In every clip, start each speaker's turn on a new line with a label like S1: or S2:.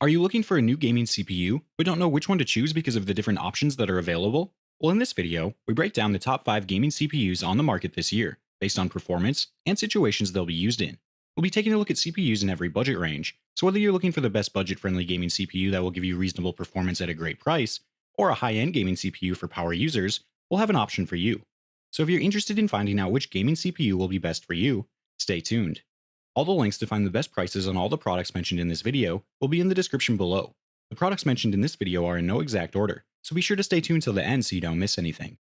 S1: Are you looking for a new gaming CPU, but don't know which one to choose because of the different options that are available? Well, in this video, we break down the top 5 gaming CPUs on the market this year, based on performance and situations they'll be used in. We'll be taking a look at CPUs in every budget range, so whether you're looking for the best budget-friendly gaming CPU that will give you reasonable performance at a great price, or a high-end gaming CPU for power users, we'll have an option for you. So if you're interested in finding out which gaming CPU will be best for you, stay tuned. All the links to find the best prices on all the products mentioned in this video will be in the description below. The products mentioned in this video are in no exact order, so be sure to stay tuned till the end so you don't miss anything.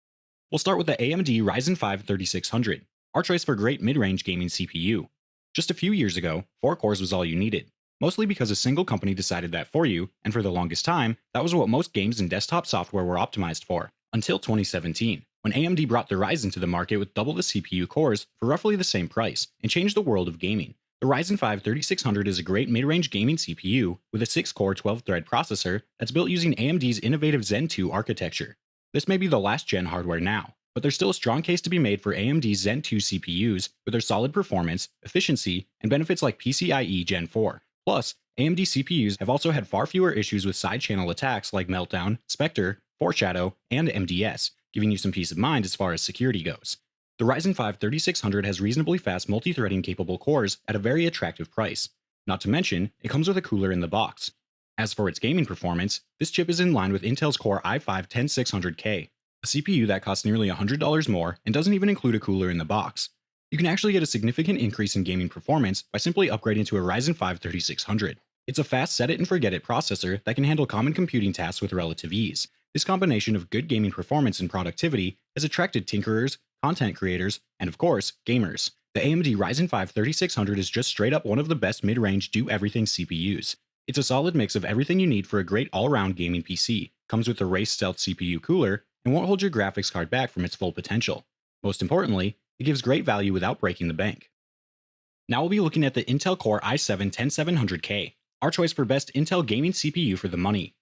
S1: We'll start with the AMD Ryzen 5 3600, our choice for great mid-range gaming CPU. Just a few years ago, 4 cores was all you needed, mostly because a single company decided that for you, and for the longest time, that was what most games and desktop software were optimized for, until 2017, when AMD brought the Ryzen to the market with double the CPU cores for roughly the same price, and changed the world of gaming. The Ryzen 5 3600 is a great mid-range gaming CPU with a 6-core 12-thread processor that's built using AMD's innovative Zen 2 architecture. This may be the last-gen hardware now, but there's still a strong case to be made for AMD's Zen 2 CPUs with their solid performance, efficiency, and benefits like PCIe Gen 4. Plus, AMD CPUs have also had far fewer issues with side-channel attacks like Meltdown, Spectre, Foreshadow, and MDS, giving you some peace of mind as far as security goes. The Ryzen 5 3600 has reasonably fast multi-threading capable cores at a very attractive price. Not to mention, it comes with a cooler in the box. As for its gaming performance, this chip is in line with Intel's Core i5-10600K, a CPU that costs nearly $100 more and doesn't even include a cooler in the box. You can actually get a significant increase in gaming performance by simply upgrading to a Ryzen 5 3600. It's a fast set-it-and-forget-it processor that can handle common computing tasks with relative ease. This combination of good gaming performance and productivity has attracted tinkerers, content creators, and of course, gamers. The AMD Ryzen 5 3600 is just straight up one of the best mid-range do-everything CPUs. It's a solid mix of everything you need for a great all-around gaming PC, comes with a Race Stealth CPU cooler, and won't hold your graphics card back from its full potential. Most importantly, it gives great value without breaking the bank. Now we'll be looking at the Intel Core i7-10700K, our choice for best Intel gaming CPU for the money.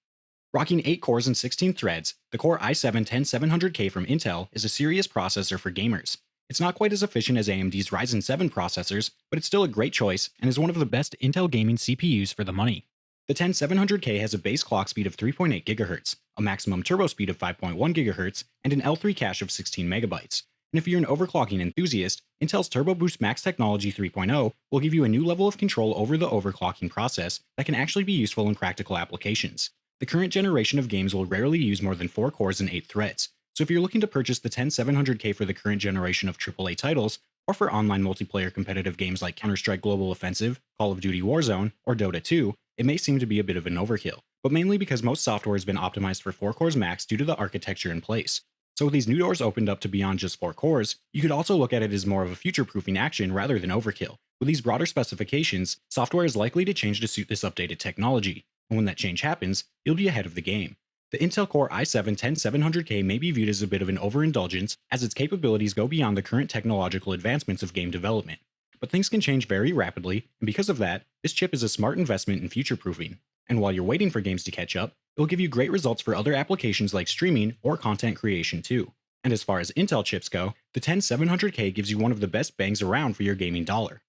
S1: Rocking 8 cores and 16 threads, the Core i7-10700K from Intel is a serious processor for gamers. It's not quite as efficient as AMD's Ryzen 7 processors, but it's still a great choice and is one of the best Intel gaming CPUs for the money. The 10700K has a base clock speed of 3.8 GHz, a maximum turbo speed of 5.1 GHz, and an L3 cache of 16 MB. And if you're an overclocking enthusiast, Intel's Turbo Boost Max Technology 3.0 will give you a new level of control over the overclocking process that can actually be useful in practical applications. The current generation of games will rarely use more than 4 cores and 8 threads, so if you're looking to purchase the 10700K for the current generation of AAA titles, or for online multiplayer competitive games like Counter-Strike Global Offensive, Call of Duty Warzone, or Dota 2, it may seem to be a bit of an overkill, but mainly because most software has been optimized for 4 cores max due to the architecture in place. So with these new doors opened up to beyond just 4 cores, you could also look at it as more of a future-proofing action rather than overkill. With these broader specifications, software is likely to change to suit this updated technology, and when that change happens, you'll be ahead of the game. The Intel Core i7-10700K may be viewed as a bit of an overindulgence, as its capabilities go beyond the current technological advancements of game development. But things can change very rapidly, and because of that, this chip is a smart investment in future-proofing. And while you're waiting for games to catch up, it'll give you great results for other applications like streaming or content creation too. And as far as Intel chips go, the 10700K gives you one of the best bangs around for your gaming dollar.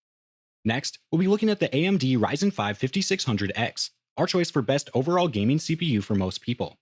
S1: Next, we'll be looking at the AMD Ryzen 5 5600X, our choice for best overall gaming CPU for most people.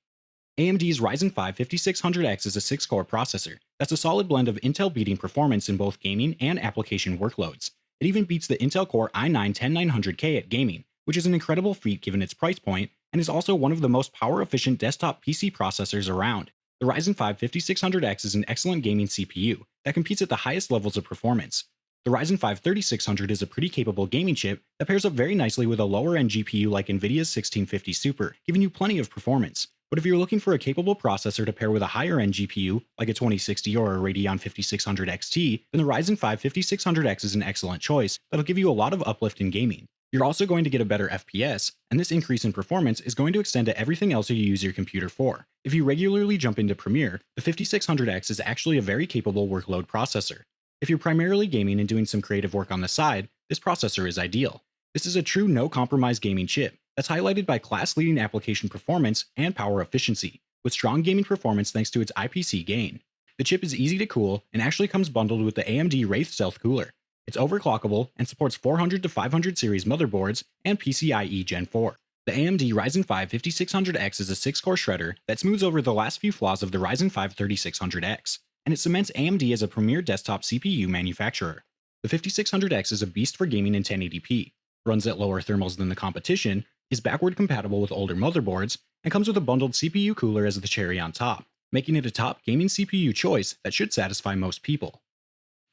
S1: AMD's Ryzen 5 5600X is a 6-core processor that's a solid blend of Intel-beating performance in both gaming and application workloads. It even beats the Intel Core i9-10900K at gaming, which is an incredible feat given its price point, and is also one of the most power-efficient desktop PC processors around. The Ryzen 5 5600X is an excellent gaming CPU that competes at the highest levels of performance. The Ryzen 5 3600 is a pretty capable gaming chip that pairs up very nicely with a lower-end GPU like NVIDIA's 1650 Super, giving you plenty of performance. But if you're looking for a capable processor to pair with a higher-end GPU, like a 2060 or a Radeon 5600 XT, then the Ryzen 5 5600X is an excellent choice that'll give you a lot of uplift in gaming. You're also going to get a better FPS, and this increase in performance is going to extend to everything else you use your computer for. If you regularly jump into Premiere, the 5600X is actually a very capable workload processor. If you're primarily gaming and doing some creative work on the side, this processor is ideal. This is a true no-compromise gaming chip that's highlighted by class-leading application performance and power efficiency, with strong gaming performance thanks to its IPC gain. The chip is easy to cool and actually comes bundled with the AMD Wraith Stealth cooler. It's overclockable and supports 400 to 500 series motherboards and PCIe Gen 4. The The AMD Ryzen 5 5600X is a 6-core shredder that smooths over the last few flaws of the Ryzen 5 3600X, and it cements AMD as a premier desktop CPU manufacturer. The 5600X is a beast for gaming in 1080p, runs at lower thermals than the competition, is backward compatible with older motherboards, and comes with a bundled CPU cooler as the cherry on top, making it a top gaming CPU choice that should satisfy most people.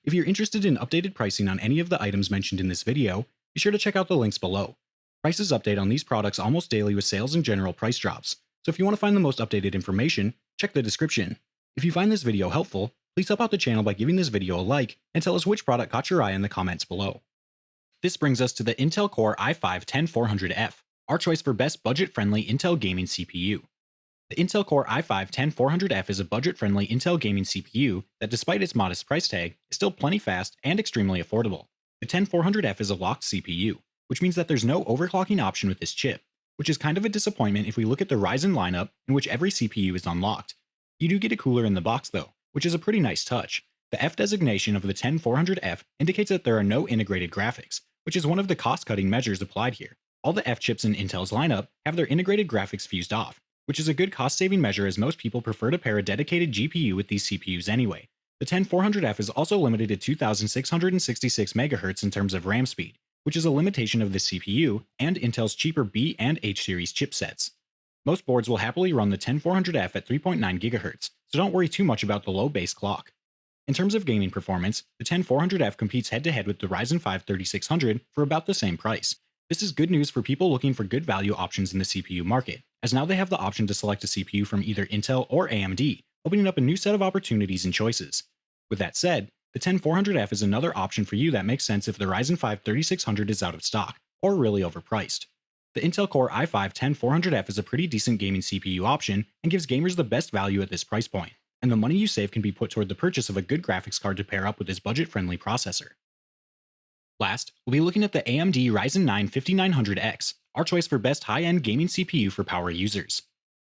S1: If you're interested in updated pricing on any of the items mentioned in this video, be sure to check out the links below. Prices update on these products almost daily with sales and general price drops, so if you want to find the most updated information, check the description. If you find this video helpful, please help out the channel by giving this video a like and tell us which product caught your eye in the comments below. This brings us to the Intel Core i5-10400F, our choice for best budget-friendly Intel gaming CPU. The Intel Core i5-10400F is a budget-friendly Intel gaming CPU that, despite its modest price tag, is still plenty fast and extremely affordable. The 10400F is a locked CPU, which means that there's no overclocking option with this chip, which is kind of a disappointment if we look at the Ryzen lineup in which every CPU is unlocked. You do get a cooler in the box though, which is a pretty nice touch. The F designation of the 10400F indicates that there are no integrated graphics, which is one of the cost-cutting measures applied here. All the F chips in Intel's lineup have their integrated graphics fused off, which is a good cost-saving measure as most people prefer to pair a dedicated GPU with these CPUs anyway. The 10400F is also limited to 2666 MHz in terms of RAM speed, which is a limitation of the CPU and Intel's cheaper B and H series chipsets. Most boards will happily run the 10400F at 3.9 GHz, so don't worry too much about the low base clock. In terms of gaming performance, the 10400F competes head-to-head with the Ryzen 5 3600 for about the same price. This is good news for people looking for good value options in the CPU market, as now they have the option to select a CPU from either Intel or AMD, opening up a new set of opportunities and choices. With that said, the 10400F is another option for you that makes sense if the Ryzen 5 3600 is out of stock, or really overpriced. The Intel Core i5-10400F is a pretty decent gaming CPU option and gives gamers the best value at this price point, and the money you save can be put toward the purchase of a good graphics card to pair up with this budget-friendly processor. Last, we'll be looking at the AMD Ryzen 9 5900X, our choice for best high-end gaming CPU for power users.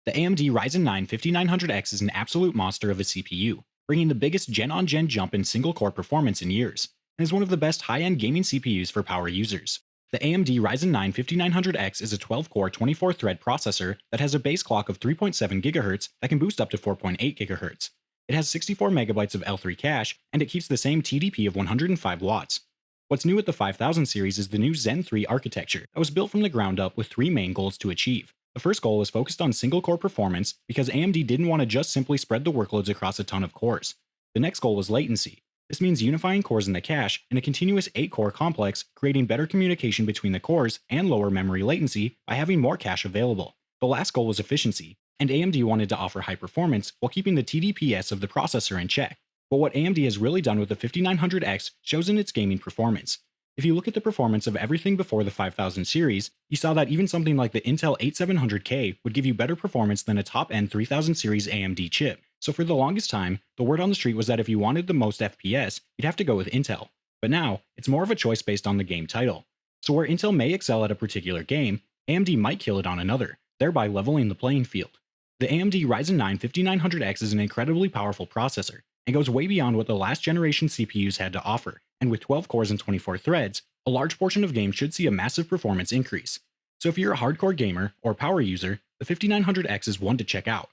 S1: The AMD Ryzen 9 5900X is an absolute monster of a CPU, bringing the biggest gen-on-gen jump in single-core performance in years, and is one of the best high-end gaming CPUs for power users. The AMD Ryzen 9 5900X is a 12-core 24-thread processor that has a base clock of 3.7 GHz that can boost up to 4.8 GHz. It has 64 MB of L3 cache, and it keeps the same TDP of 105 watts. What's new with the 5000 series is the new Zen 3 architecture that was built from the ground up with three main goals to achieve. The first goal was focused on single-core performance because AMD didn't want to just simply spread the workloads across a ton of cores. The next goal was latency. This means unifying cores in the cache in a continuous 8-core complex, creating better communication between the cores and lower memory latency by having more cache available. The last goal was efficiency, and AMD wanted to offer high performance while keeping the TDPS of the processor in check. But what AMD has really done with the 5900X shows in its gaming performance. If you look at the performance of everything before the 5000 series, you saw that even something like the Intel i7-10700K would give you better performance than a top-end 3000 series AMD chip. So for the longest time, the word on the street was that if you wanted the most FPS, you'd have to go with Intel. But now, it's more of a choice based on the game title. So where Intel may excel at a particular game, AMD might kill it on another, thereby leveling the playing field. The AMD Ryzen 9 5900X is an incredibly powerful processor, and goes way beyond what the last generation CPUs had to offer, and with 12 cores and 24 threads, a large portion of games should see a massive performance increase. So if you're a hardcore gamer or power user, the 5900X is one to check out.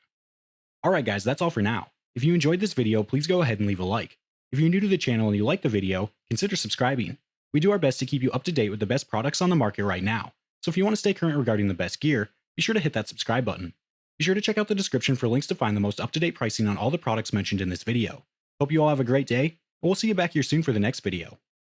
S1: Alright guys, that's all for now. If you enjoyed this video, please go ahead and leave a like. If you're new to the channel and you like the video, consider subscribing. We do our best to keep you up to date with the best products on the market right now, so if you want to stay current regarding the best gear, be sure to hit that subscribe button. Be sure to check out the description for links to find the most up-to-date pricing on all the products mentioned in this video. Hope you all have a great day, and we'll see you back here soon for the next video.